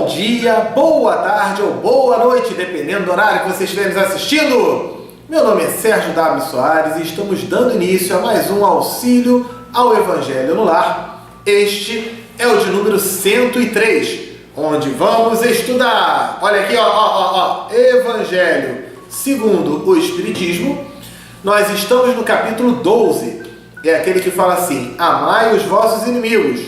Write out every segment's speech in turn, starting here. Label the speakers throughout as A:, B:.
A: Bom dia, boa tarde ou boa noite, dependendo do horário que você estiver nos assistindo. Meu nome é Sérgio W. Soares e estamos dando início a mais um auxílio ao Evangelho no Lar. Este é o de número 103, onde vamos estudar. Olha aqui, Evangelho segundo o Espiritismo. Nós estamos no capítulo 12, é aquele que fala assim: amai os vossos inimigos.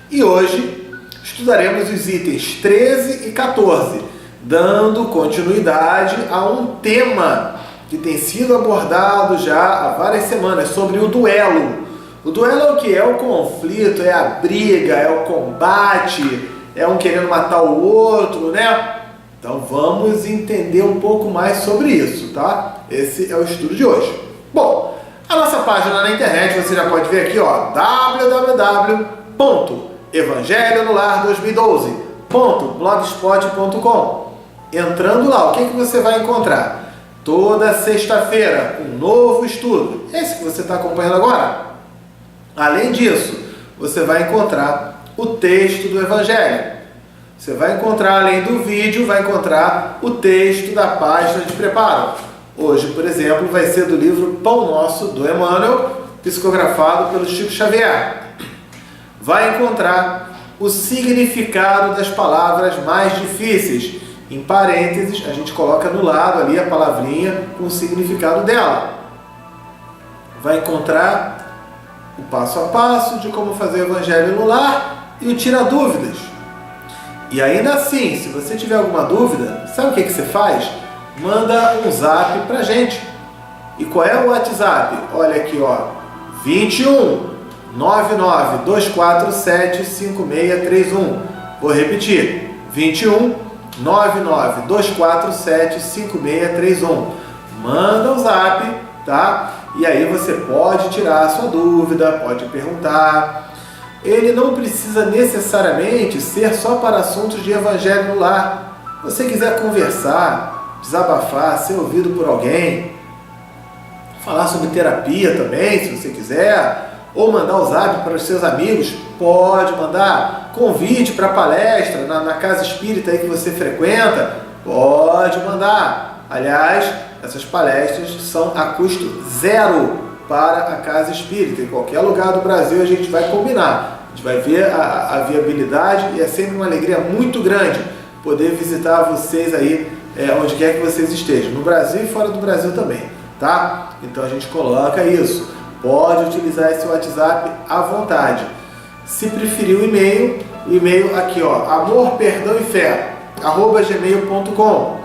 A: E hoje estudaremos os itens 13 e 14, dando continuidade a um tema que tem sido abordado já há várias semanas, sobre o duelo. O duelo é o que? É o conflito, é a briga, é o combate, é um querendo matar o outro, né? Então vamos entender um pouco mais sobre isso, tá? Esse é o estudo de hoje. Bom, a nossa página na internet você já pode ver aqui, www.evangelhonolar2012.blogspot.com. Entrando lá, o que você vai encontrar? Toda sexta-feira, um novo estudo. Esse que você está acompanhando agora. Além disso, você vai encontrar o texto do Evangelho. Você vai encontrar, além do vídeo, vai encontrar o texto da página de preparo. Hoje, por exemplo, vai ser do livro Pão Nosso, do Emmanuel, psicografado pelo Chico Xavier. Vai encontrar o significado das palavras mais difíceis. Em parênteses, a gente coloca no lado ali a palavrinha com o significado dela. Vai encontrar o passo a passo de como fazer o Evangelho no Lar e o tira dúvidas. E ainda assim, se você tiver alguma dúvida, sabe o que você faz? Manda um zap pra gente. E qual é o WhatsApp? Olha aqui, 21 99 247 5631. Vou repetir: 21 99 247 5631. Manda o zap, tá? E aí você pode tirar a sua dúvida, pode perguntar. Ele não precisa necessariamente ser só para assuntos de Evangelho no Lar. Se você quiser conversar, desabafar, ser ouvido por alguém, falar sobre terapia também, se você quiser, ou mandar o zap para os seus amigos, pode mandar. Convite para palestra na casa espírita aí que você frequenta, pode mandar. Aliás, essas palestras são a custo zero para a casa espírita. Em qualquer lugar do Brasil a gente vai combinar. A gente vai ver a viabilidade e é sempre uma alegria muito grande poder visitar vocês aí, onde quer que vocês estejam, no Brasil e fora do Brasil também, tá? Então a gente coloca isso. Pode utilizar esse WhatsApp à vontade. Se preferir o e-mail aqui, amor, perdão e fé, @gmail.com.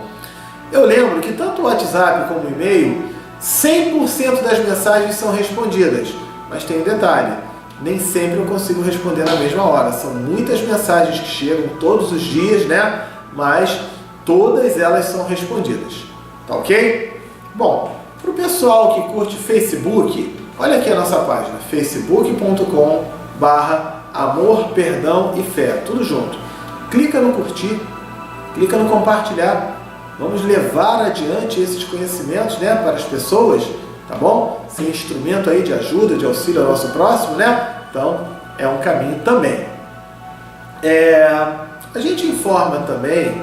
A: Eu lembro que tanto o WhatsApp como o e-mail, 100% das mensagens são respondidas. Mas tem um detalhe, nem sempre eu consigo responder na mesma hora. São muitas mensagens que chegam todos os dias, né? Mas todas elas são respondidas. Tá ok? Bom, para o pessoal que curte Facebook, olha aqui a nossa página, facebook.com/amor, perdão e fé, tudo junto. Clica no curtir, clica no compartilhar. Vamos levar adiante esses conhecimentos, né, para as pessoas, tá bom? Ser instrumento aí de ajuda, de auxílio ao nosso próximo, né? Então, é um caminho também. A gente informa também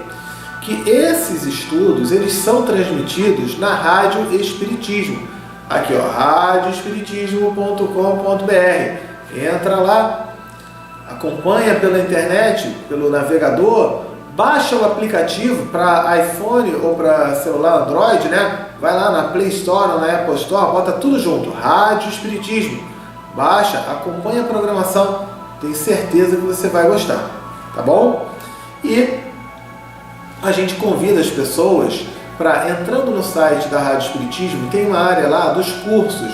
A: que esses estudos, eles são transmitidos na Rádio Espiritismo. Aqui, radioespiritismo.com.br. Entra lá, acompanha pela internet, pelo navegador, baixa o aplicativo para iPhone ou para celular Android, né? Vai lá na Play Store ou na Apple Store, bota tudo junto, Rádio Espiritismo. Baixa, acompanha a programação, tenho certeza que você vai gostar, tá bom? E a gente convida as pessoas para, entrando no site da Rádio Espiritismo, tem uma área lá dos cursos.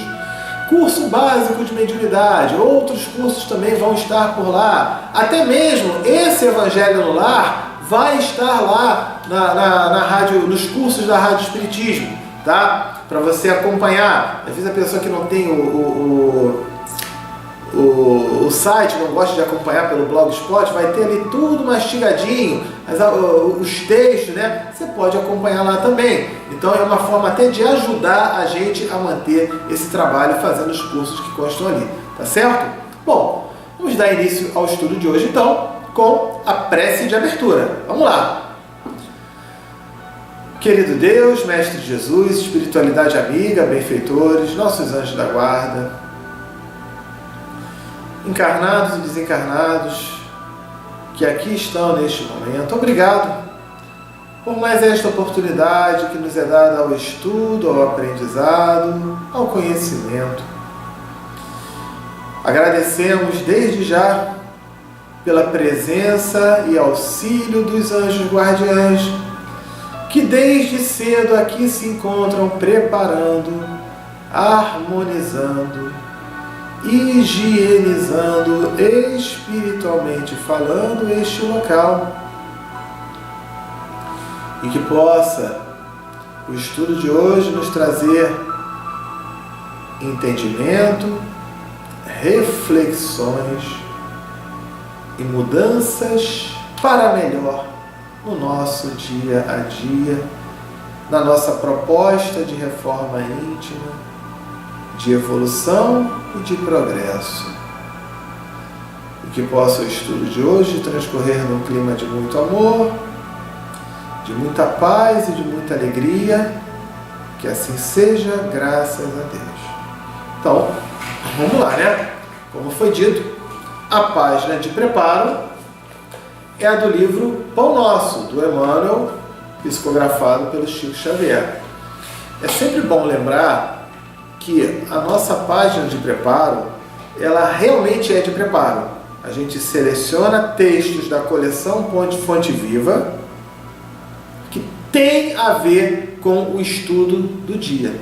A: Curso básico de mediunidade, outros cursos também vão estar por lá. Até mesmo esse Evangelho no Lar vai estar lá na rádio, nos cursos da Rádio Espiritismo, tá? Para você acompanhar. Às vezes a pessoa que não tem o site, não gosta de acompanhar pelo Blogspot, vai ter ali tudo mastigadinho, os textos, né? Você pode acompanhar lá também. Então é uma forma até de ajudar a gente a manter esse trabalho fazendo os cursos que constam ali, tá certo? Bom, vamos dar início ao estudo de hoje então, com a prece de abertura. Vamos lá. Querido Deus, Mestre Jesus, espiritualidade amiga, benfeitores, nossos anjos da guarda, encarnados e desencarnados, que aqui estão neste momento, obrigado por mais esta oportunidade que nos é dada ao estudo, ao aprendizado, ao conhecimento. Agradecemos desde já pela presença e auxílio dos anjos guardiães, que desde cedo aqui se encontram preparando, harmonizando, higienizando, espiritualmente falando, este local. E que possa o estudo de hoje nos trazer entendimento, reflexões e mudanças para melhor no nosso dia a dia, na nossa proposta de reforma íntima, de evolução e de progresso. E que possa o estudo de hoje transcorrer num clima de muito amor, de muita paz e de muita alegria, que assim seja, graças a Deus. Então, vamos lá, né? Como foi dito, a página de preparo é a do livro Pão Nosso, do Emmanuel, psicografado pelo Chico Xavier. É sempre bom lembrar que a nossa página de preparo, ela realmente é de preparo. A gente seleciona textos da coleção Fonte Viva que tem a ver com o estudo do dia,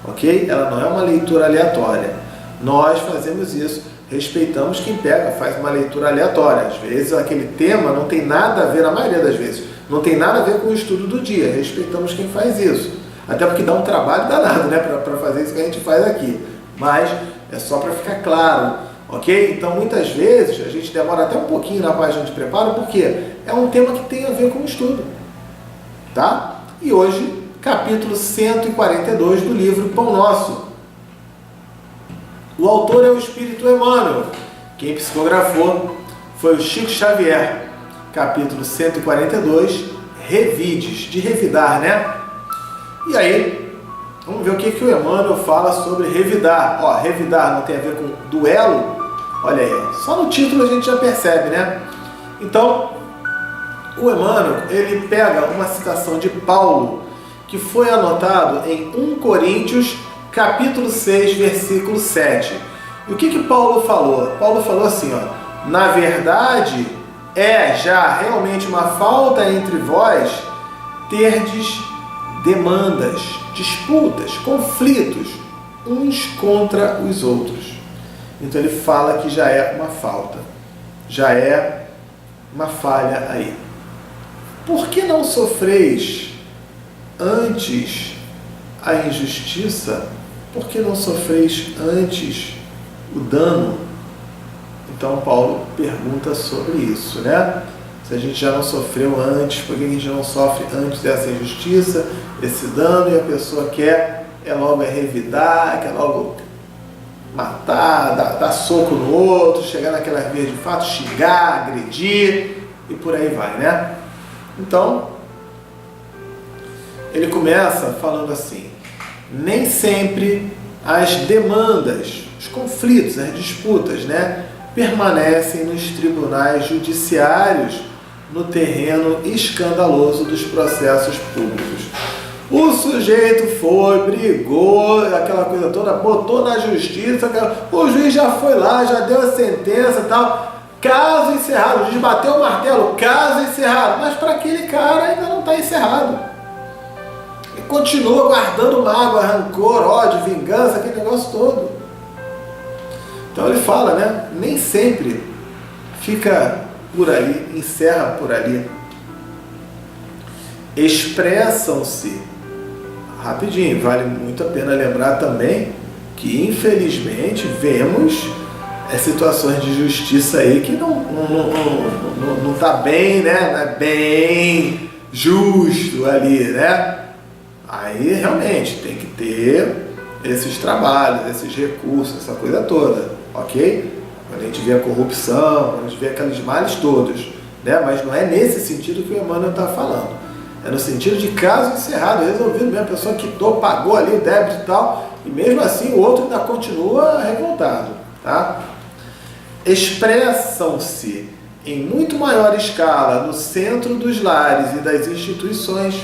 A: ok? Ela não é uma leitura aleatória. Nós fazemos isso. Respeitamos quem pega, faz uma leitura aleatória. Às vezes aquele tema não tem nada a ver, na maioria das vezes, não tem nada a ver com o estudo do dia. Respeitamos quem faz isso. Até porque dá um trabalho danado, né, para fazer isso que a gente faz aqui. Mas é só para ficar claro, ok? Então muitas vezes a gente demora até um pouquinho na página de preparo, porque é um tema que tem a ver com o estudo. Tá? E hoje, capítulo 142 do livro Pão Nosso. O autor é o Espírito Emmanuel. Quem psicografou foi o Chico Xavier. Capítulo 142, revides, de revidar, né? E aí, vamos ver o que o Emmanuel fala sobre revidar. Ó, revidar não tem a ver com duelo? Olha aí, ó. Só no título a gente já percebe, né? Então, o Emmanuel, ele pega uma citação de Paulo, que foi anotado em 1 Coríntios, capítulo 6, versículo 7. E o que Paulo falou? Paulo falou assim, ó: na verdade, é já realmente uma falta entre vós terdes demandas, disputas, conflitos, uns contra os outros. Então ele fala que já é uma falta, já é uma falha aí. Por que não sofreis antes a injustiça? Por que não sofreis antes o dano? Então Paulo pergunta sobre isso, né? Se a gente já não sofreu antes, por que a gente não sofre antes dessa injustiça, esse dano, e a pessoa quer logo revidar, quer logo matar, dar soco no outro, chegar naquelas vias de fato, xingar, agredir e por aí vai, né? Então, ele começa falando assim: nem sempre as demandas, os conflitos, as disputas, né, permanecem nos tribunais judiciários no terreno escandaloso dos processos públicos. O sujeito foi, brigou, aquela coisa toda, botou na justiça, o juiz já foi lá, já deu a sentença e tal, caso encerrado, o juiz bateu o martelo, caso encerrado, mas para aquele cara ainda não está encerrado. Continua guardando mágoa, rancor, ódio, vingança, aquele negócio todo. Então ele fala, né? Nem sempre fica por ali, encerra por ali. Expressam-se. Rapidinho, vale muito a pena lembrar também que, infelizmente, vemos situações de justiça aí que não tá bem, né? Não é bem justo ali, né? Aí realmente tem que ter esses trabalhos, esses recursos, essa coisa toda, ok? Quando a gente vê a corrupção, quando a gente vê aqueles males todos. né? Mas não é nesse sentido que o Emmanuel está falando. É no sentido de caso encerrado, resolvido mesmo, a pessoa quitou, pagou ali o débito e tal, e mesmo assim o outro ainda continua revoltado, tá? Expressam-se em muito maior escala no centro dos lares e das instituições.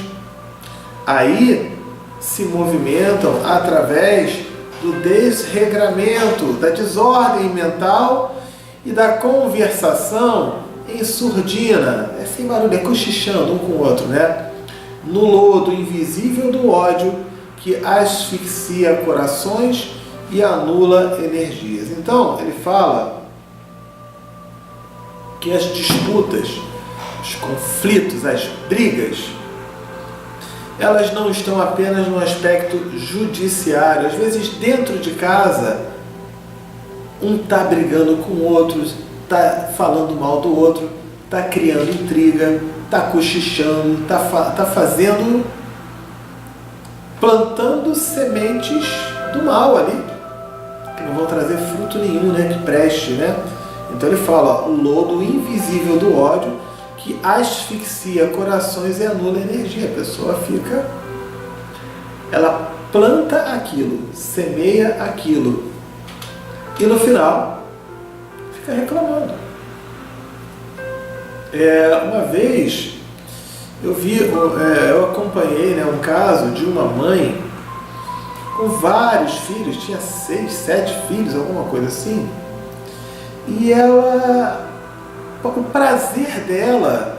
A: Aí se movimentam através do desregramento, da desordem mental e da conversação em surdina, sem barulho, cochichando um com o outro, né? No lodo invisível do ódio que asfixia corações e anula energias. Então, ele fala que as disputas, os conflitos, as brigas, elas não estão apenas no aspecto judiciário. Às vezes, dentro de casa, um está brigando com o outro, está falando mal do outro, está criando intriga, está cochichando, está fazendo, plantando sementes do mal ali, que não vão trazer fruto nenhum, né, que preste, né? Então ele fala, o lodo invisível do ódio que asfixia corações e anula energia. A pessoa fica, ela planta aquilo, semeia aquilo, e no final fica reclamando. Uma vez eu acompanhei, né, um caso de uma mãe com vários filhos, tinha 6, 7 filhos, alguma coisa assim, e ela, o prazer dela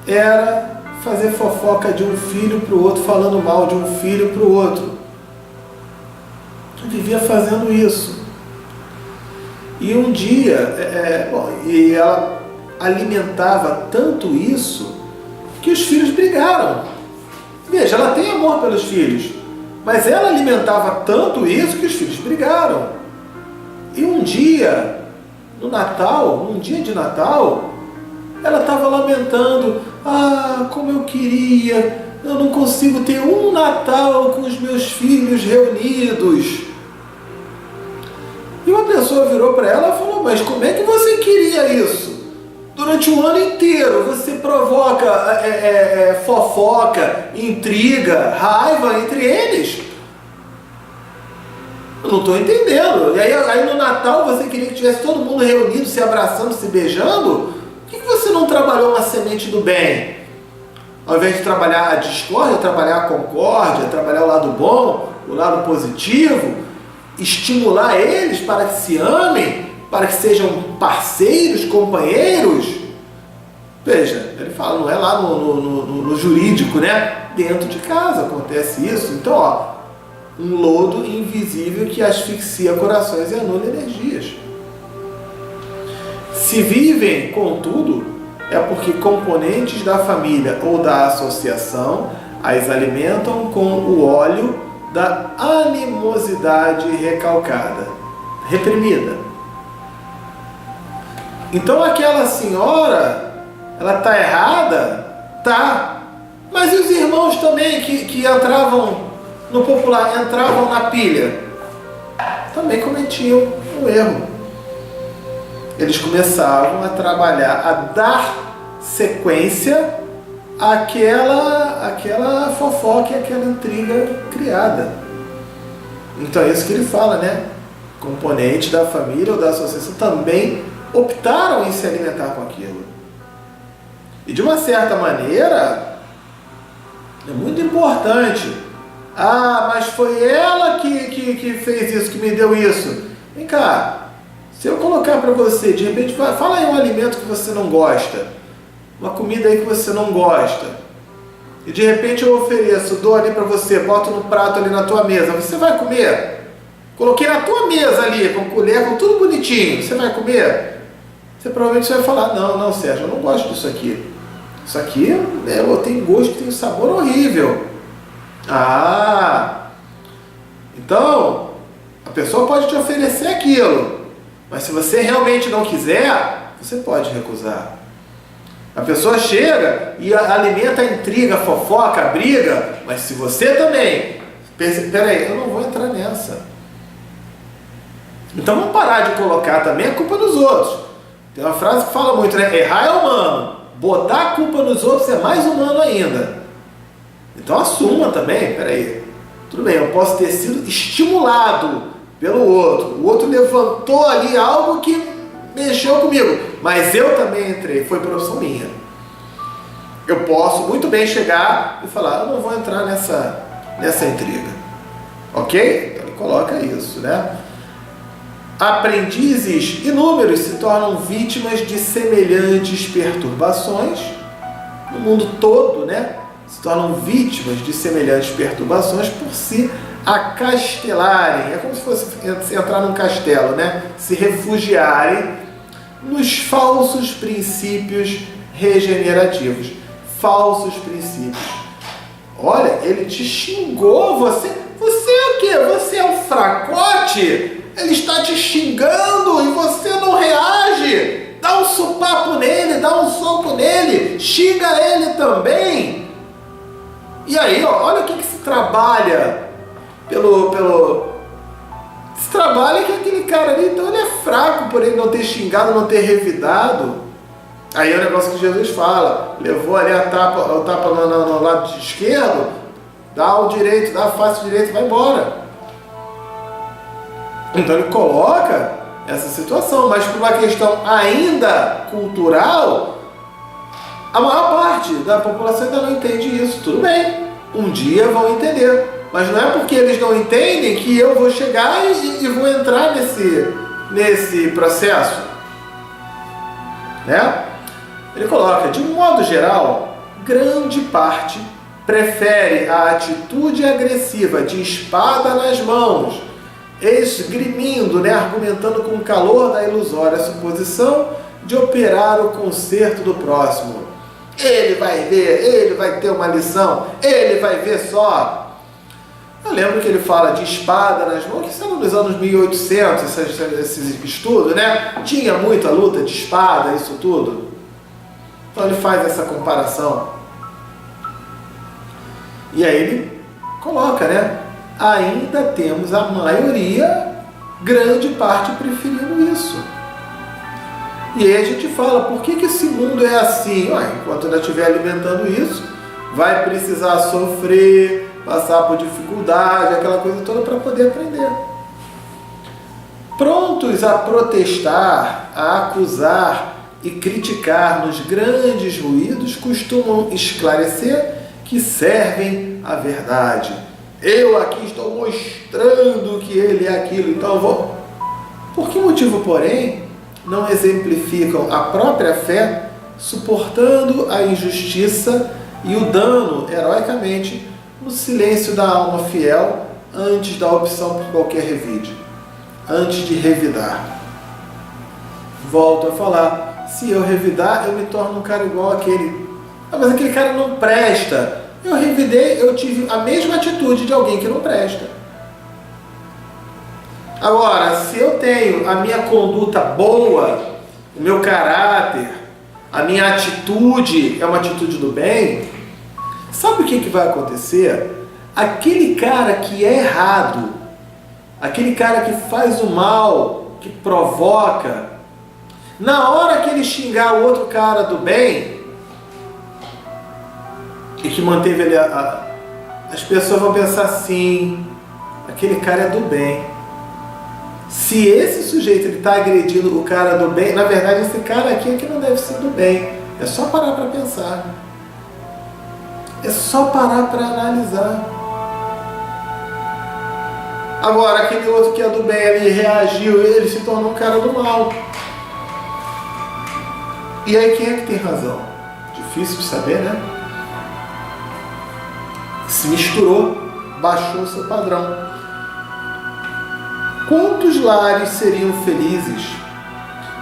A: era fazer fofoca de um filho para o outro, falando mal de um filho para o outro. Vivia fazendo isso. E um dia, e ela alimentava tanto isso que os filhos brigaram. Veja, ela tem amor pelos filhos, mas ela alimentava tanto isso que os filhos brigaram. E um dia, no Natal, num dia de Natal, ela estava lamentando, como eu queria, eu não consigo ter um Natal com os meus filhos reunidos. E uma pessoa virou para ela e falou, mas como é que você queria isso? Durante o ano inteiro você provoca fofoca, intriga, raiva entre eles. Eu não estou entendendo. E aí no Natal você queria que tivesse todo mundo reunido, se abraçando, se beijando? Por que você não trabalhou uma semente do bem? Ao invés de trabalhar a discórdia, trabalhar a concórdia, trabalhar o lado bom, o lado positivo, estimular eles para que se amem, para que sejam parceiros, companheiros. Veja, ele fala, não é lá no jurídico, né? Dentro de casa acontece isso. Então, um lodo invisível que asfixia corações e anula energias. Se vivem, contudo, é porque componentes da família ou da associação as alimentam com o óleo da animosidade recalcada, reprimida. Então aquela senhora, ela está errada? Tá. Mas e os irmãos também que entravam, no popular, entravam na pilha? Também cometiam um erro. Eles começavam a trabalhar, a dar sequência àquela fofoca e àquela intriga criada. Então é isso que ele fala, né? Componentes da família ou da associação também optaram em se alimentar com aquilo. E de uma certa maneira, é muito importante. Mas foi ela que fez isso, que me deu isso. Vem cá. Se eu colocar para você, de repente, fala aí um alimento que você não gosta, uma comida aí que você não gosta, e de repente eu ofereço, dou ali para você, boto no prato ali na tua mesa, você vai comer? Coloquei na tua mesa ali, com colher, com tudo bonitinho, você vai comer? Você provavelmente vai falar, não, Sérgio, eu não gosto disso aqui. Isso aqui tem gosto, tem um sabor horrível. Então, a pessoa pode te oferecer aquilo. Mas se você realmente não quiser, você pode recusar. A pessoa chega e alimenta a intriga, a fofoca, a briga, mas se você também, peraí, eu não vou entrar nessa. Então vamos parar de colocar também a culpa dos outros. Tem uma frase que fala muito, né? Errar é humano, botar a culpa nos outros é mais humano ainda. Então assuma também, peraí, tudo bem, eu posso ter sido estimulado pelo outro, o outro levantou ali algo que mexeu comigo, mas eu também entrei, foi por opção minha. Eu posso muito bem chegar e falar, eu não vou entrar nessa intriga, ok? Então ele coloca isso, né? Aprendizes inúmeros se tornam vítimas de semelhantes perturbações, no mundo todo, né? Se tornam vítimas de semelhantes perturbações por se acastelarem, é como se fosse entrar num castelo, né? Se refugiarem nos falsos princípios regenerativos. Falsos princípios. Olha, ele te xingou, você é o quê? Você é um fracote? Ele está te xingando e você não reage. Dá um sopapo nele, dá um soco nele, xinga ele também. E aí, ó, olha o que se trabalha se trabalha que aquele cara ali, então ele é fraco por ele não ter xingado, não ter revidado. Aí é o negócio que Jesus fala, levou ali o tapa no lado esquerdo, dá o direito, dá a face direita e vai embora. Então ele coloca essa situação, mas por uma questão ainda cultural, a maior parte da população ainda não entende isso. Tudo bem, um dia vão entender, mas não é porque eles não entendem que eu vou chegar e vou entrar nesse processo, né? Ele coloca, de um modo geral, grande parte prefere a atitude agressiva de espada nas mãos, esgrimindo, né, argumentando com o calor da ilusória suposição de operar o conserto do próximo. Ele vai ver, ele vai ter uma lição, ele vai ver só. Eu lembro que ele fala de espada nas mãos, que são nos anos 1800, esses estudos, né? Tinha muita luta de espada, isso tudo. Então ele faz essa comparação. E aí ele coloca, né? Ainda temos a maioria, grande parte, preferindo isso. E aí a gente fala, por que esse mundo é assim? Ué, enquanto ainda estiver alimentando isso, vai precisar sofrer, passar por dificuldade, aquela coisa toda para poder aprender. Prontos a protestar, a acusar e criticar nos grandes ruídos, costumam esclarecer que servem a verdade. Eu aqui estou mostrando que ele é aquilo, então eu vou. Por que motivo, porém, não exemplificam a própria fé, suportando a injustiça e o dano heroicamente no silêncio da alma fiel antes da opção por qualquer revide, antes de revidar? Volto a falar, se eu revidar, eu me torno um cara igual àquele. Ah, mas aquele cara não presta. Eu revidei, eu tive a mesma atitude de alguém que não presta. Agora, se eu tenho a minha conduta boa, o meu caráter, a minha atitude é uma atitude do bem, sabe o que vai acontecer? Aquele cara que é errado, aquele cara que faz o mal, que provoca, na hora que ele xingar o outro cara do bem, e que manteve ele, as pessoas vão pensar assim, aquele cara é do bem. Se esse sujeito está agredindo o cara do bem, na verdade esse cara aqui é que não deve ser do bem. É só parar para pensar. É só parar para analisar. Agora, aquele outro que é do bem, ele reagiu, ele se tornou um cara do mal. E aí quem é que tem razão? Difícil de saber, né? Se misturou, baixou o seu padrão. Quantos lares seriam felizes?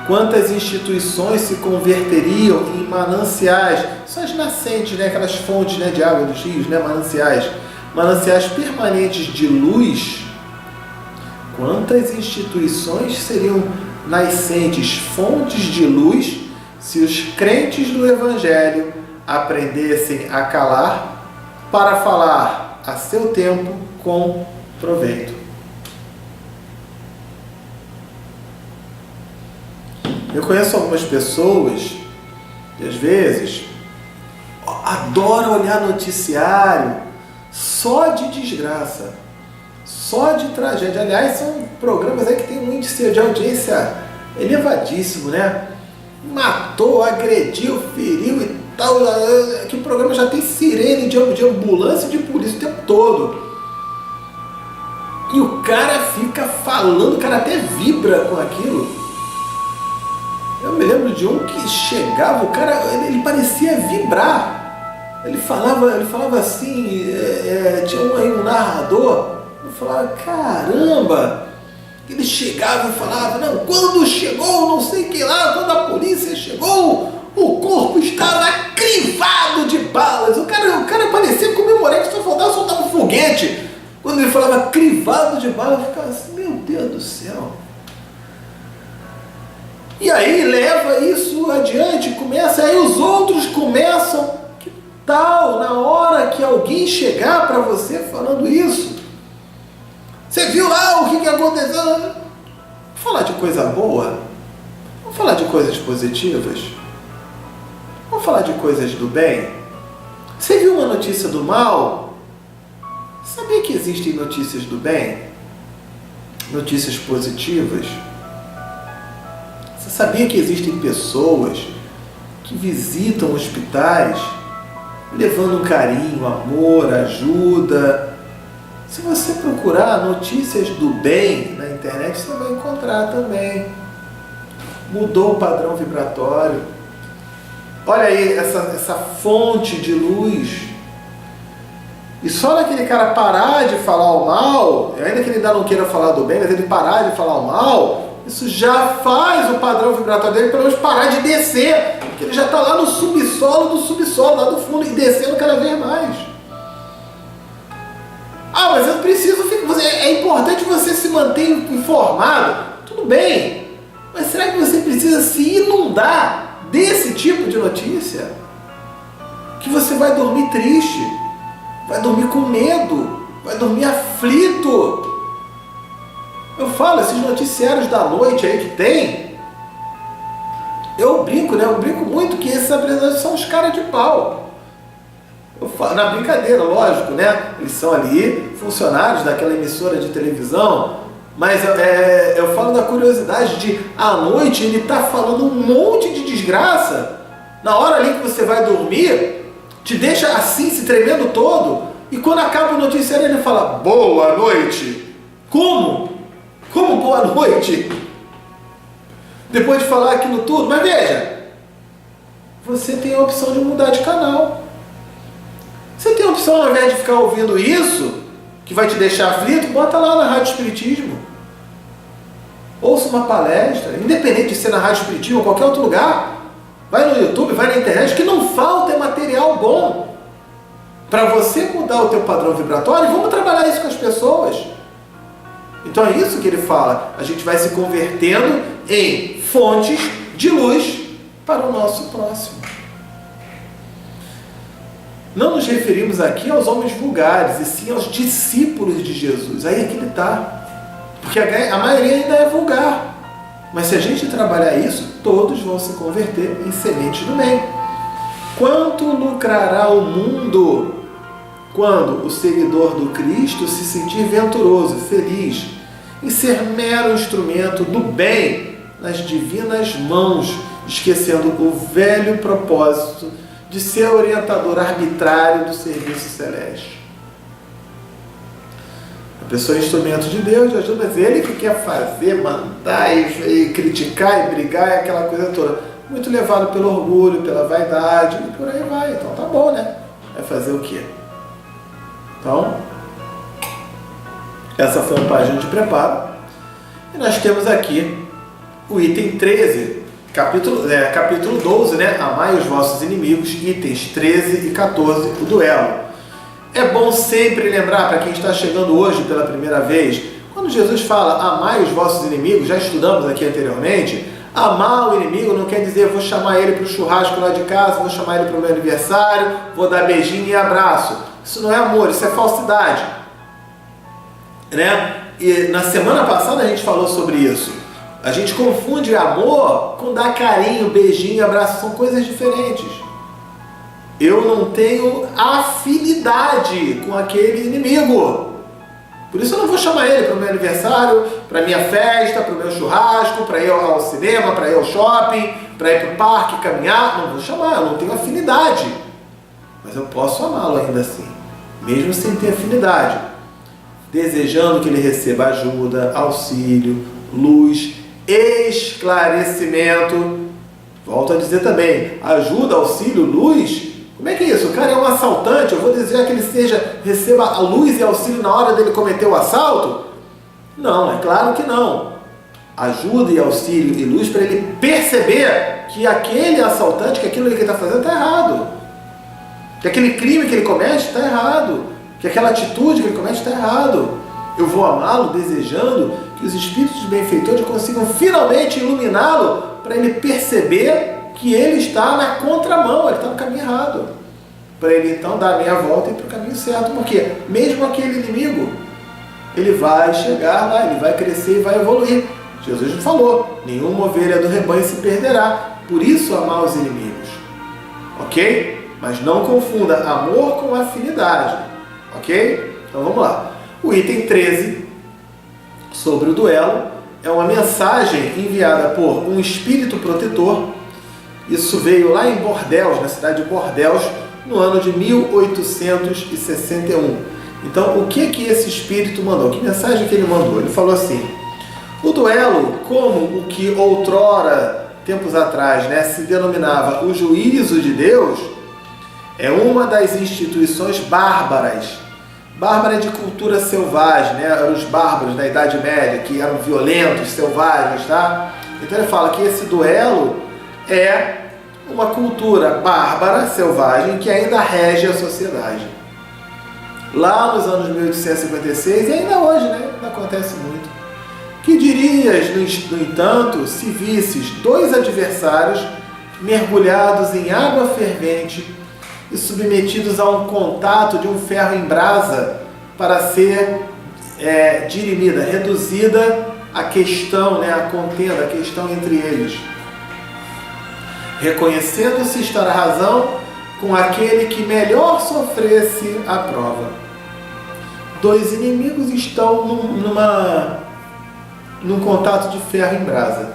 A: Quantas instituições se converteriam em mananciais? São as nascentes, né? Aquelas fontes, né, de água dos rios, né? Mananciais permanentes de luz. Quantas instituições seriam nascentes, fontes de luz, se os crentes do Evangelho aprendessem a calar para falar a seu tempo com proveito? Eu conheço algumas pessoas que às vezes adoram olhar noticiário só de desgraça, só de tragédia. Aliás, são programas aí que tem um índice de audiência elevadíssimo, né? Matou, agrediu, feriu e tal. Que o programa já tem sirene de ambulância e de polícia o tempo todo. E o cara fica falando, o cara até vibra com aquilo. Eu me lembro de um que chegava, o cara, ele parecia vibrar. Ele falava assim, tinha um narrador, eu falava, caramba! Ele chegava e falava, não, quando chegou, não sei o que lá, quando a polícia chegou, o corpo estava crivado de balas. O cara parecia comemorar que só faltava soltar um foguete. Quando ele falava crivado de balas, eu ficava assim, meu Deus do céu. E aí leva isso adiante, aí os outros começam, que tal na hora que alguém chegar para você falando isso? Você viu lá o que aconteceu? Vamos falar de coisa boa? Vamos falar de coisas positivas? Vamos falar de coisas do bem? Você viu uma notícia do mal? Sabia que existem notícias do bem? Notícias positivas? Você sabia que existem pessoas que visitam hospitais levando um carinho, amor, ajuda? Se você procurar notícias do bem na internet, você vai encontrar também. Mudou o padrão vibratório. Olha aí essa fonte de luz. E só naquele cara parar de falar o mal, ainda que ele ainda não queira falar do bem, mas ele parar de falar o mal, isso já faz o padrão vibratório dele pelo menos parar de descer, porque ele já está lá no subsolo do subsolo, lá do fundo, e descendo cada vez mais. Ah, mas eu preciso, é importante você se manter informado. Tudo bem, mas será que você precisa se inundar desse tipo de notícia? Que você vai dormir triste, vai dormir com medo, vai dormir aflito. Eu falo, esses noticiários da noite aí que tem, eu brinco, né? Eu brinco muito que esses apresentadores são os caras de pau. Eu falo, na brincadeira, lógico, né? Eles são ali funcionários daquela emissora de televisão, mas eu falo da curiosidade de, à noite, ele tá falando um monte de desgraça, na hora ali que você vai dormir, te deixa assim, se tremendo todo, e quando acaba o noticiário ele fala, boa noite. Como? Como boa noite? Depois de falar aquilo tudo, mas veja, você tem a opção de mudar de canal. Você tem a opção, ao invés de ficar ouvindo isso, que vai te deixar aflito, bota lá na Rádio Espiritismo. Ouça uma palestra, independente de ser na Rádio Espiritismo ou qualquer outro lugar. Vai no YouTube, vai na internet, que não falta material bom para você mudar o teu padrão vibratório, e vamos trabalhar isso com as pessoas. Então é isso que ele fala, a gente vai se convertendo em fontes de luz para o nosso próximo. Não nos referimos aqui aos homens vulgares, e sim aos discípulos de Jesus. Aí é que ele está. Porque a maioria ainda é vulgar. Mas se a gente trabalhar isso, todos vão se converter em sementes do bem. Quanto lucrará o mundo quando o seguidor do Cristo se sentir venturoso, feliz, em ser mero instrumento do bem nas divinas mãos, esquecendo o velho propósito de ser orientador arbitrário do serviço celeste? A pessoa é instrumento de Deus, de ajuda, mas ele que quer fazer, mandar e criticar e brigar e aquela coisa toda. Muito levado pelo orgulho, pela vaidade e por aí vai. Então tá bom, né? Vai fazer o quê? Então, essa foi a página de preparo. E nós temos aqui o item 13, capítulo 12, né? Amai os vossos inimigos, itens 13 e 14, o duelo. É bom sempre lembrar, para quem está chegando hoje pela primeira vez, quando Jesus fala amai os vossos inimigos, já estudamos aqui anteriormente, amar o inimigo não quer dizer vou chamar ele para o churrasco lá de casa, vou chamar ele para o meu aniversário, vou dar beijinho e abraço. Isso não é amor, isso é falsidade. Né? E na semana passada a gente falou sobre isso. A gente confunde amor com dar carinho, beijinho, abraço, são coisas diferentes. Eu não tenho afinidade com aquele inimigo. Por isso eu não vou chamar ele para o meu aniversário, para a minha festa, para o meu churrasco, para ir ao cinema, para ir ao shopping, para ir para o parque, caminhar. Não vou chamar, eu não tenho afinidade. Mas eu posso amá-lo ainda assim, mesmo sem ter afinidade. Desejando que ele receba ajuda, auxílio, luz, esclarecimento. Volto a dizer também, ajuda, auxílio, luz. Como é que é isso? O cara é um assaltante, eu vou desejar que ele receba a luz e auxílio na hora dele cometer o assalto? Não, é claro que não. Ajuda e auxílio e luz para ele perceber que aquele assaltante, que aquilo que ele está fazendo está errado. Que aquele crime que ele comete está errado. Que aquela atitude que ele comete está errado. Eu vou amá-lo desejando que os espíritos benfeitores consigam finalmente iluminá-lo para ele perceber que ele está na contramão, ele está no caminho errado. Para ele então dar a meia volta e ir para o caminho certo. Porque mesmo aquele inimigo, ele vai chegar lá, ele vai crescer e vai evoluir. Jesus falou, nenhuma ovelha do rebanho se perderá. Por isso amar os inimigos. Ok? Mas não confunda amor com afinidade. Ok? Então vamos lá. O item 13, sobre o duelo, é uma mensagem enviada por um espírito protetor. Isso veio lá em Bordeaux, na cidade de Bordeaux, no ano de 1861. Então, o que esse espírito mandou? Que mensagem que ele mandou? Ele falou assim, o duelo, como o que outrora, tempos atrás, se denominava o juízo de Deus, é uma das instituições bárbaras. Bárbara de cultura selvagem, eram os bárbaros da Idade Média, que eram violentos, selvagens, tá? Então ele fala que esse duelo é uma cultura bárbara, selvagem, que ainda rege a sociedade. Lá nos anos 1856, e ainda hoje, ainda acontece muito. Que dirias, no entanto, se visses dois adversários mergulhados em água fervente e submetidos a um contato de um ferro em brasa para ser dirimida, reduzida a questão, a contenda, a questão entre eles. Reconhecendo-se estar a razão com aquele que melhor sofresse a prova. Dois inimigos estão num contato de ferro em brasa.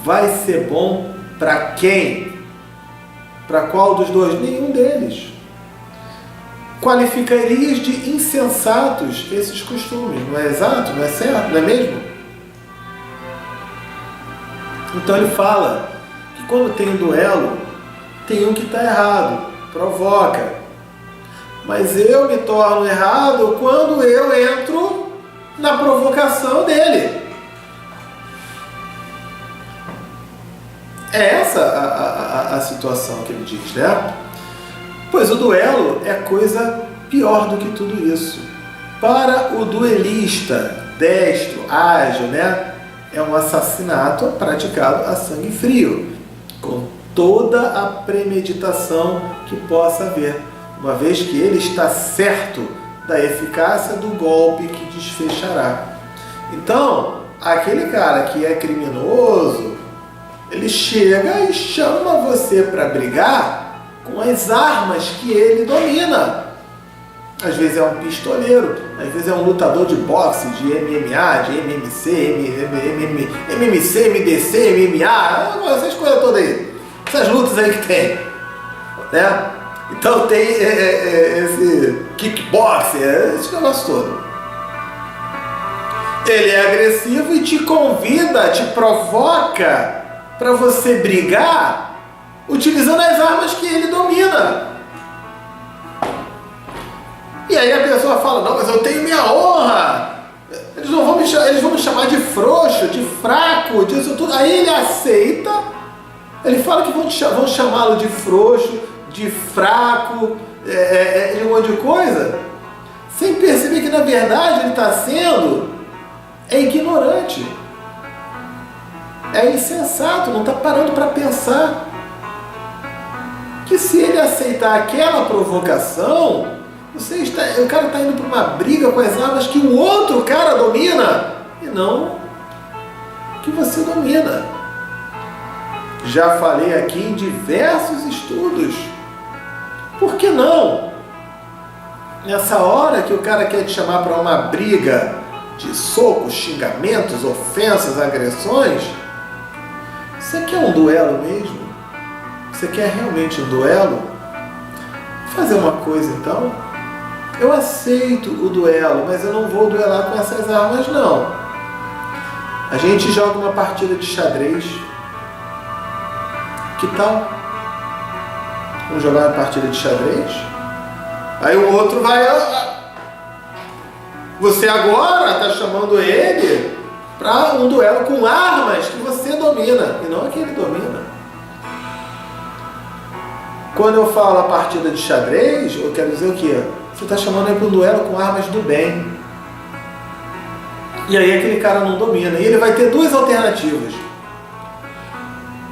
A: Vai ser bom para quem? Para qual dos dois? Nenhum deles. Qualificarias de insensatos esses costumes, não é exato? Não é certo? Não é mesmo? Então ele fala que quando tem um duelo, tem um que está errado, provoca. Mas eu me torno errado quando eu entro na provocação dele. É essa a situação que ele diz, Pois o duelo é coisa pior do que tudo isso. Para o duelista destro, ágil, é um assassinato praticado a sangue frio, com toda a premeditação que possa haver, uma vez que ele está certo da eficácia do golpe que desfechará. Então, aquele cara que é criminoso, ele chega e chama você para brigar com as armas que ele domina. Às vezes é um pistoleiro, às vezes é um lutador de boxe, de MMA, de MMC, MDC, MMA, essas coisas todas aí. Essas lutas aí que tem. Então tem esse kickboxing, esse negócio todo. Ele é agressivo e te convida, te provoca para você brigar utilizando as armas que ele domina. E aí a pessoa fala, não, mas eu tenho minha honra. Eles vão me chamar de frouxo, de fraco, disso tudo. Aí ele aceita, ele fala que vão chamá-lo de frouxo, de fraco, de um monte de coisa, sem perceber que na verdade ele está sendo ignorante. É insensato, não está parando para pensar que se ele aceitar aquela provocação, o cara está indo para uma briga com as armas que o outro cara domina e não que você domina. Já falei aqui em diversos estudos. Por que não? Nessa hora que o cara quer te chamar para uma briga de socos, xingamentos, ofensas, agressões, você quer um duelo mesmo? Você quer realmente um duelo? Vou fazer uma coisa então. Eu aceito o duelo, mas eu não vou duelar com essas armas não. A gente joga uma partida de xadrez. Que tal? Vamos jogar uma partida de xadrez? Aí o outro vai... Você agora está chamando ele para um duelo com armas que você domina e não a que ele domina. Quando eu falo a partida de xadrez, eu quero dizer o quê? Você está chamando ele para um duelo com armas do bem. E aí aquele cara não domina. E ele vai ter duas alternativas.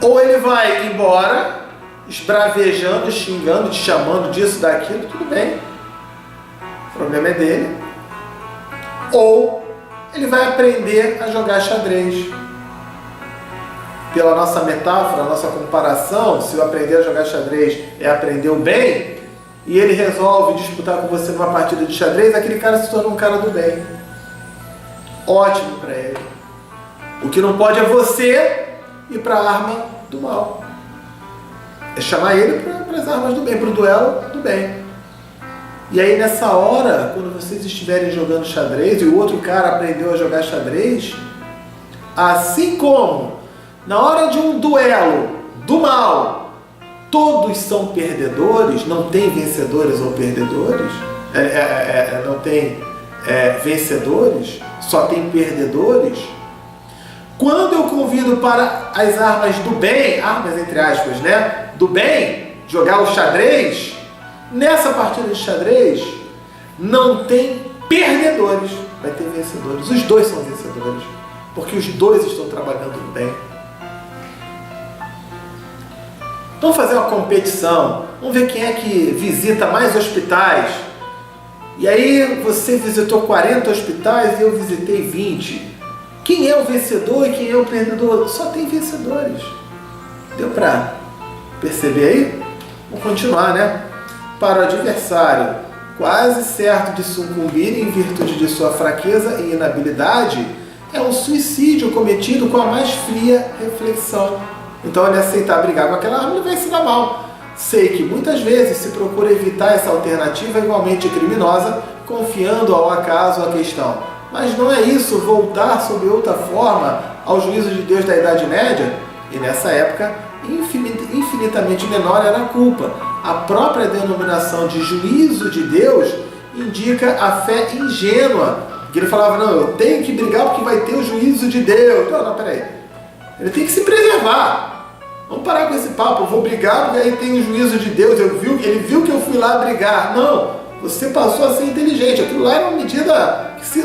A: Ou ele vai embora, esbravejando, xingando, te chamando disso, daquilo, tudo bem. O problema é dele. Ou ele vai aprender a jogar xadrez. Pela nossa metáfora, nossa comparação, se eu aprender a jogar xadrez é aprender o bem, e ele resolve disputar com você numa partida de xadrez, aquele cara se torna um cara do bem. Ótimo para ele. O que não pode é você ir para a arma do mal. É chamar ele para as armas do bem, para o duelo do bem. E aí nessa hora, quando vocês estiverem jogando xadrez e o outro cara aprendeu a jogar xadrez, assim como na hora de um duelo do mal, todos são perdedores, não tem vencedores ou perdedores, não tem vencedores, só tem perdedores. Quando eu convido para as armas do bem, armas entre aspas, né? Do bem, jogar o xadrez, nessa partida de xadrez, não tem perdedores, vai ter vencedores. Os dois são vencedores, porque os dois estão trabalhando no bem. Vamos fazer uma competição, vamos ver quem é que visita mais hospitais. E aí você visitou 40 hospitais e eu visitei 20. Quem é o vencedor e quem é o perdedor? Só tem vencedores. Deu para perceber aí? Vamos continuar, né? Para o adversário, quase certo de sucumbir em virtude de sua fraqueza e inabilidade, é um suicídio cometido com a mais fria reflexão. Então ele aceitar brigar com aquela arma, ele vai se dar mal. Sei que muitas vezes se procura evitar essa alternativa igualmente criminosa, confiando ao acaso a questão. Mas não é isso voltar sob outra forma ao juízo de Deus da Idade Média? E nessa época, infinitamente menor era a culpa. A própria denominação de juízo de Deus indica a fé ingênua. Porque ele falava, não, eu tenho que brigar porque vai ter o juízo de Deus. Não, peraí. Ele tem que se preservar. Vamos parar com esse papo, eu vou brigar porque aí tem o juízo de Deus. Ele viu que eu fui lá brigar. Não, você passou a ser inteligente. Aquilo lá era uma medida que se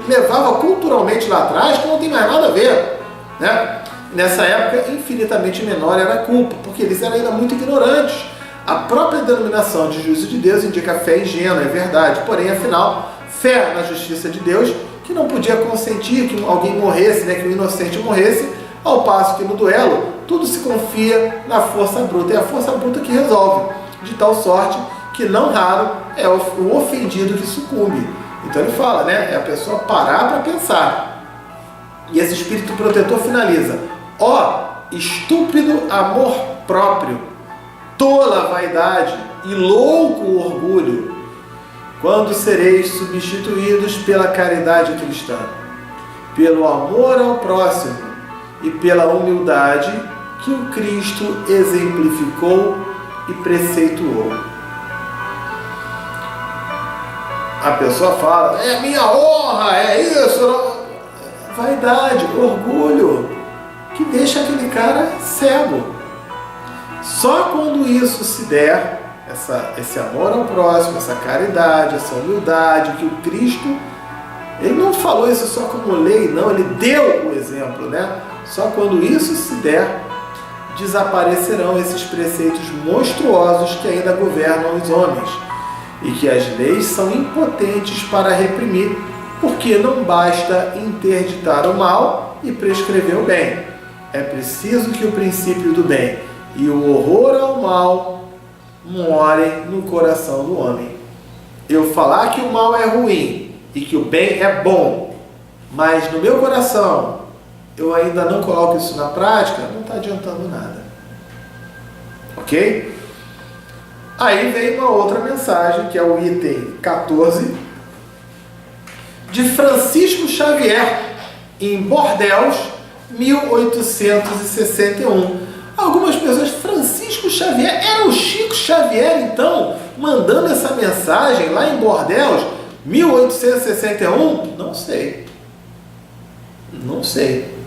A: levava culturalmente lá atrás, que não tem mais nada a ver, né? Nessa época, infinitamente menor era a culpa, porque eles eram ainda muito ignorantes. A própria denominação de juízo de Deus indica fé ingênua, é verdade. Porém, afinal, fé na justiça de Deus, que não podia consentir que alguém morresse, né, que um inocente morresse, ao passo que no duelo, tudo se confia na força bruta. É a força bruta que resolve, de tal sorte que não raro é o ofendido que sucumbe. Então ele fala, né, é a pessoa parar para pensar. E esse espírito protetor finaliza: ó, estúpido amor próprio, tola vaidade e louco orgulho, quando sereis substituídos pela caridade cristã, pelo amor ao próximo e pela humildade que o Cristo exemplificou e preceituou. A pessoa fala, é minha honra, é isso. Vaidade, orgulho, que deixa aquele cara cego. Só quando isso se der, esse amor ao próximo, essa caridade, essa humildade, que o Cristo, ele não falou isso só como lei, não, ele deu o exemplo, né? Só quando isso se der, desaparecerão esses preceitos monstruosos que ainda governam os homens, e que as leis são impotentes para reprimir, porque não basta interditar o mal, e prescrever o bem. É preciso que o princípio do bem e o horror ao mal morem no coração do homem. Eu falar que o mal é ruim e que o bem é bom, mas no meu coração eu ainda não coloco isso na prática, não está adiantando nada. Ok? Aí vem uma outra mensagem, que é o item 14, de Francisco Xavier, em Bordeaux, 1861. Algumas pessoas, Francisco Xavier, era o Chico Xavier, então, mandando essa mensagem lá em Bordeaux, 1861? Não sei. Não sei.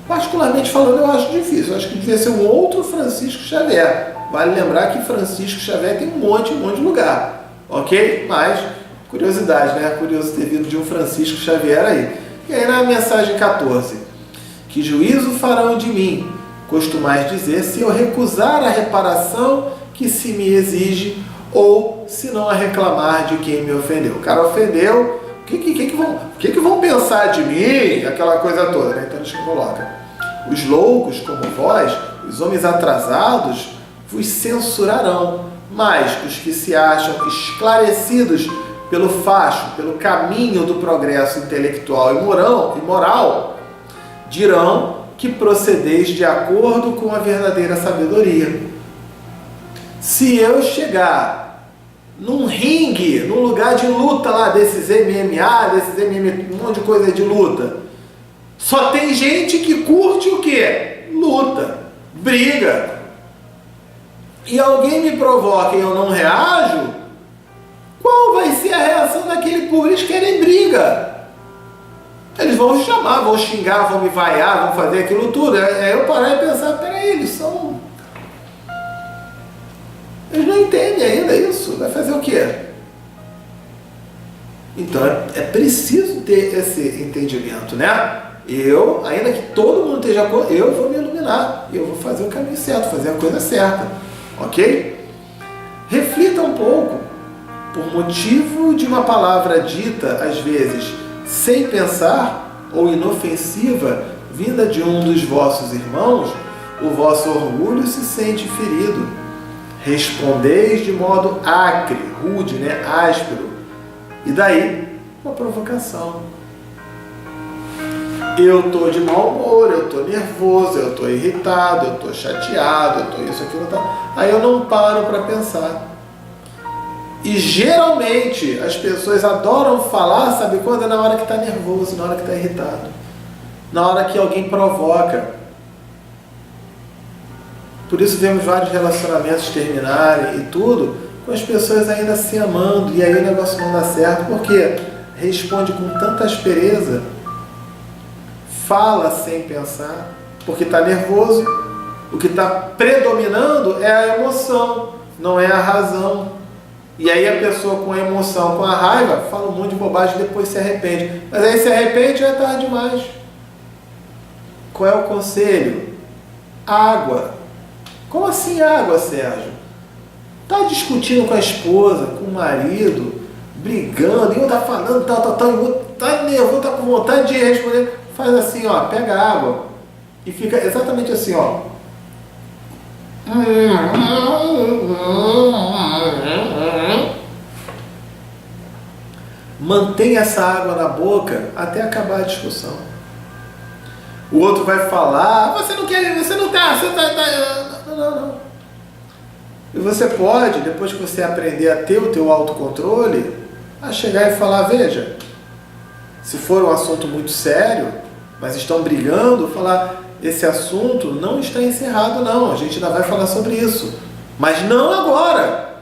A: Particularmente falando, eu acho difícil. Eu acho que devia ser um outro Francisco Xavier. Vale lembrar que Francisco Xavier tem um monte de lugar. Ok? Mas, curiosidade, né? Curioso ter vindo de um Francisco Xavier aí. E aí na mensagem 14. Que juízo farão de mim? Costumais dizer, se eu recusar a reparação que se me exige, ou se não a reclamar de quem me ofendeu. O cara ofendeu, o que vão pensar de mim? Aquela coisa toda, né? Então a gente coloca. Os loucos como vós, os homens atrasados, vos censurarão, mas os que se acham esclarecidos pelo facho, pelo caminho do progresso intelectual e moral, dirão que procedeis de acordo com a verdadeira sabedoria. Se eu chegar num ringue, num lugar de luta lá, desses MMA, um monte de coisa de luta, só tem gente que curte o quê? Luta, briga. E alguém me provoca e eu não reajo, qual vai ser a reação daquele público? Eles querem briga. Eles vão chamar, vão xingar, vão me vaiar, vão fazer aquilo tudo. Aí eu parar e pensar, peraí, eles não entendem ainda isso. Vai fazer o quê? Então é preciso ter esse entendimento, né? Eu, ainda que todo mundo esteja com, eu vou me iluminar. Eu vou fazer o caminho certo, fazer a coisa certa. Ok? Reflita um pouco. Por motivo de uma palavra dita, às vezes, sem pensar ou inofensiva, vinda de um dos vossos irmãos, o vosso orgulho se sente ferido. Respondeis de modo acre, rude, né? Áspero. E daí, uma provocação. Eu estou de mau humor, eu estou nervoso, eu estou irritado, eu estou chateado, eu estou isso, aquilo, tal. Aí eu não paro para pensar. E geralmente as pessoas adoram falar, sabe quando? É na hora que está nervoso, na hora que está irritado, na hora que alguém provoca. Por isso vemos vários relacionamentos terminarem e tudo, com as pessoas ainda se amando, e aí o negócio não dá certo, porque responde com tanta aspereza, fala sem pensar, porque está nervoso. O que está predominando é a emoção, não é a razão. E aí a pessoa com a emoção, com a raiva, fala um monte de bobagem e depois se arrepende. Mas aí se arrepende já é tarde demais. Qual é o conselho? Água. Como assim água, Sérgio? Está discutindo com a esposa, com o marido, brigando, e um está falando, tal, e o outro está nervoso, está com vontade de responder. Faz assim, ó, pega a água e fica exatamente assim, ó. Mantenha essa água na boca até acabar a discussão. O outro vai falar, você não quer, você tá. Não. E você pode, depois que você aprender a ter o teu autocontrole, a chegar e falar, veja, se for um assunto muito sério, mas estão brigando, falar, esse assunto não está encerrado não, a gente ainda vai falar sobre isso, mas não agora,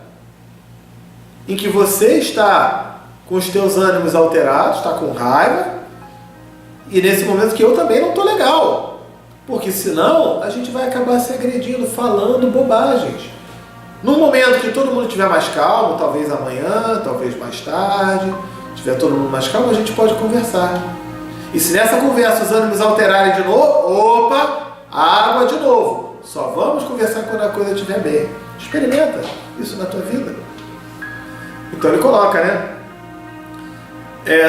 A: em que você está com os teus ânimos alterados, está com raiva, e nesse momento que eu também não estou legal, porque senão a gente vai acabar se agredindo, falando bobagens. Num momento que todo mundo estiver mais calmo, talvez amanhã, talvez mais tarde, tiver todo mundo mais calmo, a gente pode conversar. E se nessa conversa os ânimos alterarem de novo, opa, água de novo. Só vamos conversar quando a coisa estiver bem. Experimenta isso na tua vida. Então ele coloca, né?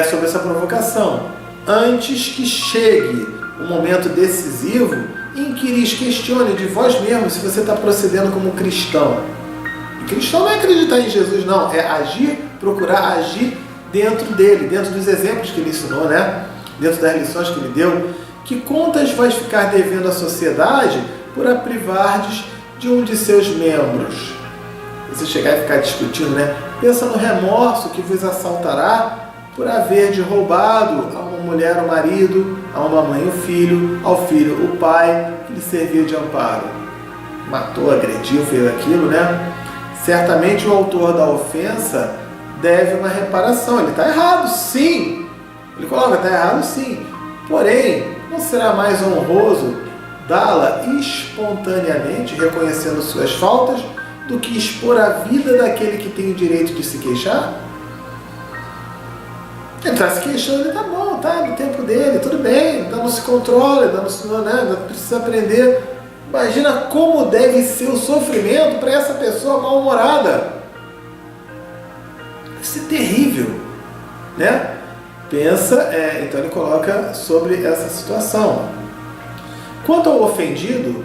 A: Sobre essa provocação. Antes que chegue um momento decisivo em que lhes questione de vós mesmos se você está procedendo como cristão. E cristão não é acreditar em Jesus, não. É agir, procurar agir dentro dele, dentro dos exemplos que ele ensinou, né? Dentro das lições que ele deu. Que contas vais ficar devendo à sociedade por a privardes de um de seus membros? Você chegar e ficar discutindo, né? Pensa no remorso que vos assaltará por haver de roubado a uma mulher o marido, a uma mãe o filho, ao filho o pai, que lhe servia de amparo. Matou, agrediu, fez aquilo, né? Certamente o autor da ofensa deve uma reparação. Ele está errado, sim. Ele coloca, está errado, sim. Porém, não será mais honroso dá-la espontaneamente, reconhecendo suas faltas, do que expor a vida daquele que tem o direito de se queixar? Ele está se queixando, ele tá bom, tá no tempo dele, tudo bem, ainda não se controla, ainda não precisa aprender. Imagina como deve ser o sofrimento para essa pessoa mal-humorada. Deve ser terrível, né? Pensa, então ele coloca sobre essa situação. Quanto ao ofendido,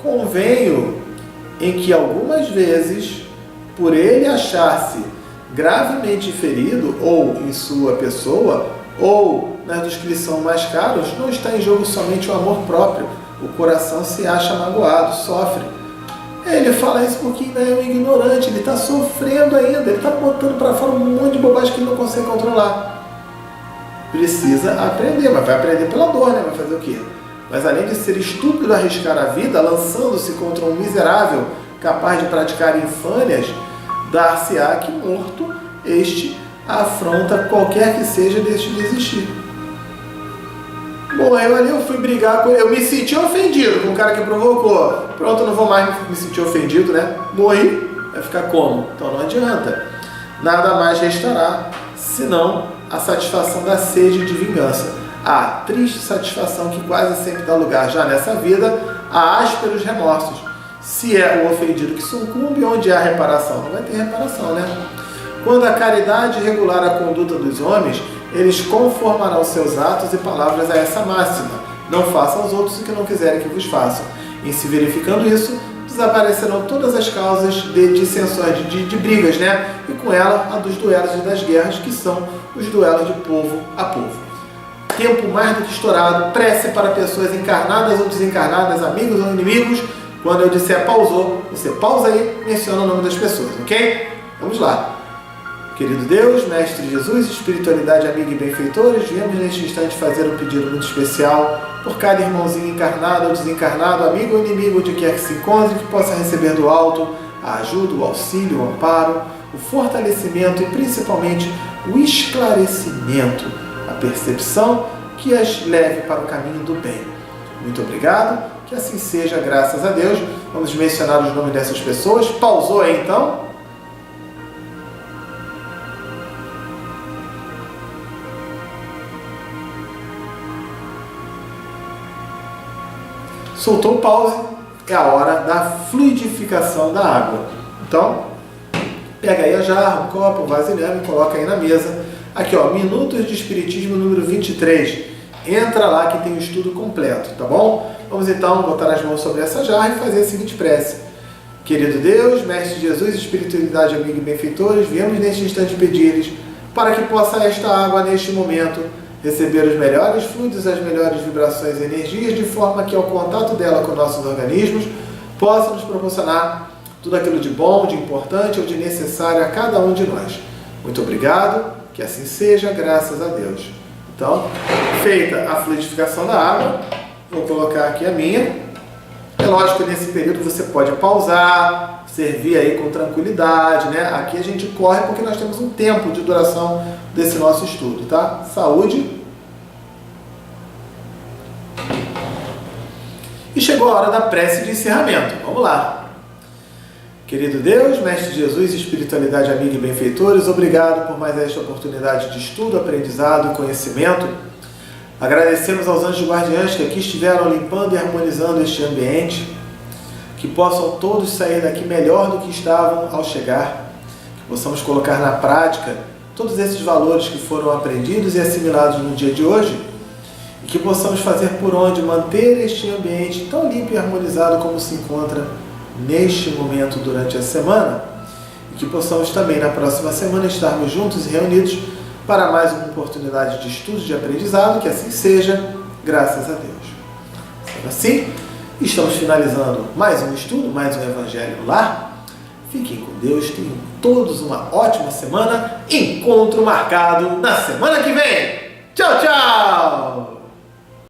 A: convenho em que algumas vezes, por ele achar-se gravemente ferido, ou em sua pessoa, ou nas dos que lhe são mais caros, não está em jogo somente o amor próprio. O coração se acha magoado, sofre. Ele fala isso porque ainda é um ignorante, ele está sofrendo ainda, ele está botando para fora um monte de bobagem que ele não consegue controlar. Precisa aprender, mas vai aprender pela dor, né? Vai fazer o quê? Mas além de ser estúpido arriscar a vida, lançando-se contra um miserável capaz de praticar infâmias, dar-se-á que morto este afronta qualquer que seja deste desistir. Bom, eu fui brigar com ele, eu me senti ofendido com o cara que provocou. Pronto, eu não vou mais me sentir ofendido, né? Morri, vai ficar como? Então não adianta. Nada mais restará, senão a satisfação da sede de vingança. A triste satisfação que quase sempre dá lugar já nessa vida a ásperos remorsos. Se é o ofendido que sucumbe, onde há reparação? Não vai ter reparação, né? Quando a caridade regular a conduta dos homens, eles conformarão seus atos e palavras a essa máxima. Não façam aos outros o que não quiserem que vos façam. Em se verificando isso, desaparecerão todas as causas de dissensões, de brigas, né? E com ela, a dos duelos e das guerras, que são os duelos de povo a povo. Tempo mais do que estourado, prece para pessoas encarnadas ou desencarnadas, amigos ou inimigos. Quando eu disser pausou, você pausa aí, menciona o nome das pessoas, ok? Vamos lá. Querido Deus, Mestre Jesus, espiritualidade, amiga e benfeitores, viemos neste instante fazer um pedido muito especial por cada irmãozinho encarnado ou desencarnado, amigo ou inimigo, onde quer que se encontre, que possa receber do alto a ajuda, o auxílio, o amparo, o fortalecimento e principalmente o esclarecimento, a percepção que as leve para o caminho do bem. Muito obrigado, que assim seja, graças a Deus. Vamos mencionar os nomes dessas pessoas. Pausou aí então? Soltou o pause, é a hora da fluidificação da água. Então, pega aí a jarra, um copo, um vasilhame, coloca aí na mesa. Aqui, ó, Minutos de Espiritismo número 23. Entra lá que tem o estudo completo, tá bom? Vamos então botar as mãos sobre essa jarra e fazer a seguinte prece. Querido Deus, Mestre Jesus, espiritualidade, amigo e benfeitores, viemos neste instante pedir-lhes para que possa esta água, neste momento, receber os melhores fluidos, as melhores vibrações e energias, de forma que, ao contato dela com nossos organismos, possa nos proporcionar tudo aquilo de bom, de importante ou de necessário a cada um de nós. Muito obrigado, que assim seja, graças a Deus. Então, feita a fluidificação da água, vou colocar aqui a minha. É lógico que nesse período você pode pausar, servir aí com tranquilidade, né? Aqui a gente corre porque nós temos um tempo de duração desse nosso estudo, tá? Saúde. E chegou a hora da prece de encerramento. Vamos lá. Querido Deus, Mestre Jesus, espiritualidade, amiga e benfeitores, obrigado por mais esta oportunidade de estudo, aprendizado e conhecimento. Agradecemos aos anjos guardiães que aqui estiveram limpando e harmonizando este ambiente, que possam todos sair daqui melhor do que estavam ao chegar, que possamos colocar na prática todos esses valores que foram aprendidos e assimilados no dia de hoje, e que possamos fazer por onde manter este ambiente tão limpo e harmonizado como se encontra neste momento durante a semana, e que possamos também na próxima semana estarmos juntos e reunidos para mais uma oportunidade de estudo e de aprendizado, que assim seja, graças a Deus. Sendo assim, estamos finalizando mais um estudo, mais um Evangelho no Lar. Fiquem com Deus, tenham todos uma ótima semana. Encontro marcado na semana que vem. Tchau, tchau!